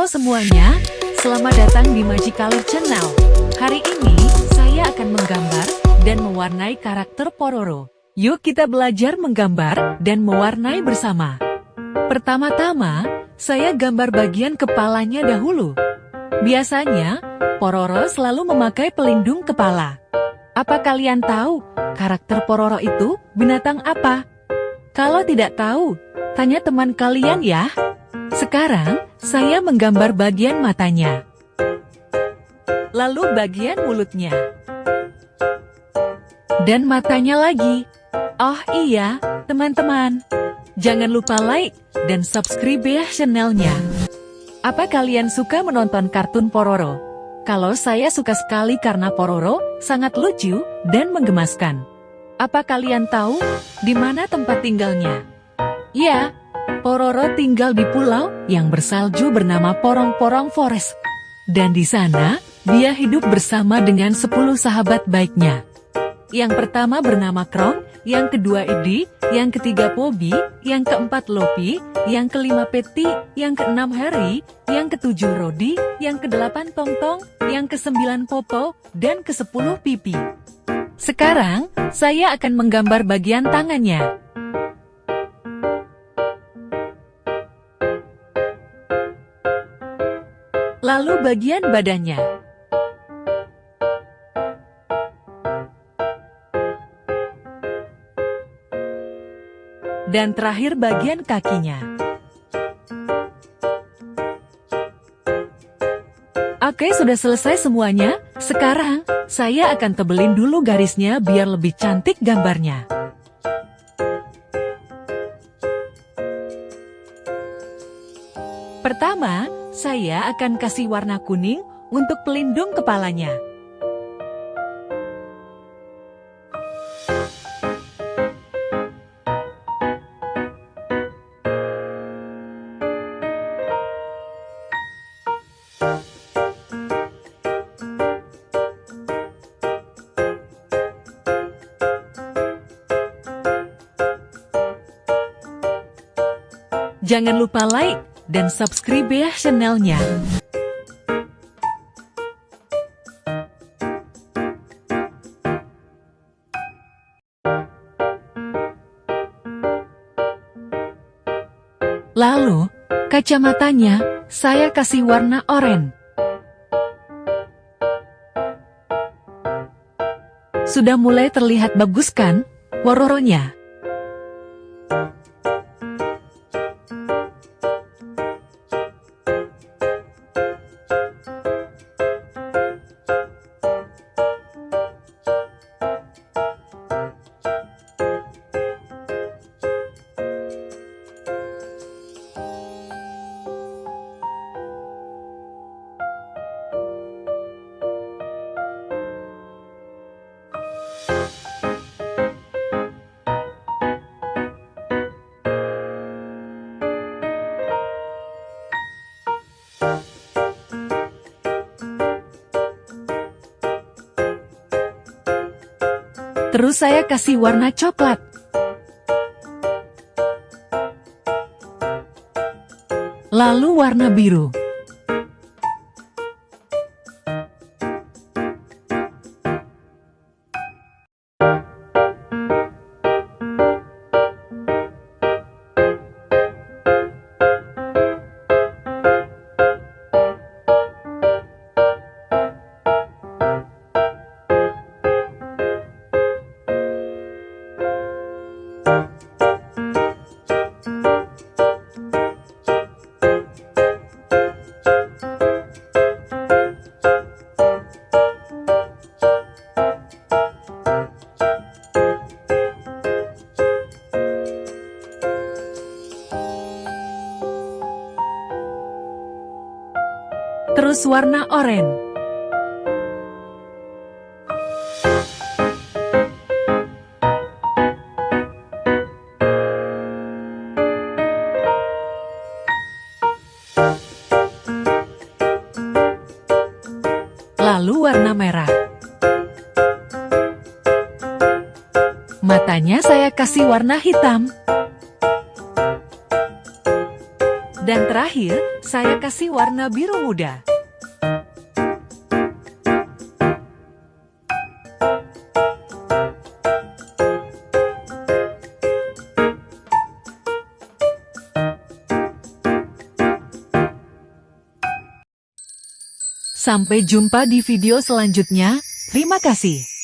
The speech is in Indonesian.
semuanya, selamat datang di Magicolor Channel. Hari ini, saya akan menggambar dan mewarnai karakter Pororo. Yuk kita belajar menggambar dan mewarnai bersama. Pertama-tama, saya gambar bagian kepalanya dahulu. Biasanya, Pororo selalu memakai pelindung kepala. Apa kalian tahu, karakter Pororo itu binatang apa? Kalau tidak tahu, tanya teman kalian ya. Sekarang, saya menggambar bagian matanya. Lalu bagian mulutnya. Dan matanya lagi. Oh iya, teman-teman. Jangan lupa like dan subscribe ya channelnya. Apa kalian suka menonton kartun Pororo? Kalau saya suka sekali karena Pororo sangat lucu dan menggemaskan. Apa kalian tahu di mana tempat tinggalnya? Ya, Pororo tinggal di pulau yang bersalju bernama Porong-Porong Forest. Dan di sana, dia hidup bersama dengan 10 sahabat baiknya. Yang pertama bernama Krong, yang kedua Edi, yang ketiga Pobi, yang keempat Lopi, yang kelima Peti, yang keenam Harry, yang ketujuh Rodi, yang kedelapan Tongtong, yang kesembilan Popo, dan ke-10 Pipi. Sekarang, saya akan menggambar bagian tangannya. Lalu bagian badannya. Dan terakhir bagian kakinya. Oke, sudah selesai semuanya. Sekarang, saya akan tebelin dulu garisnya biar lebih cantik gambarnya. Pertama, saya akan kasih warna kuning untuk pelindung kepalanya. Jangan lupa like dan subscribe ya channelnya. Lalu, kacamatanya, saya kasih warna oranye. Sudah mulai terlihat bagus kan, Pororonya? Terus saya kasih warna coklat. Lalu warna biru. Terus warna oranye. Lalu warna merah. Matanya saya kasih warna hitam. Dan terakhir, saya kasih warna biru muda. Sampai jumpa di video selanjutnya. Terima kasih.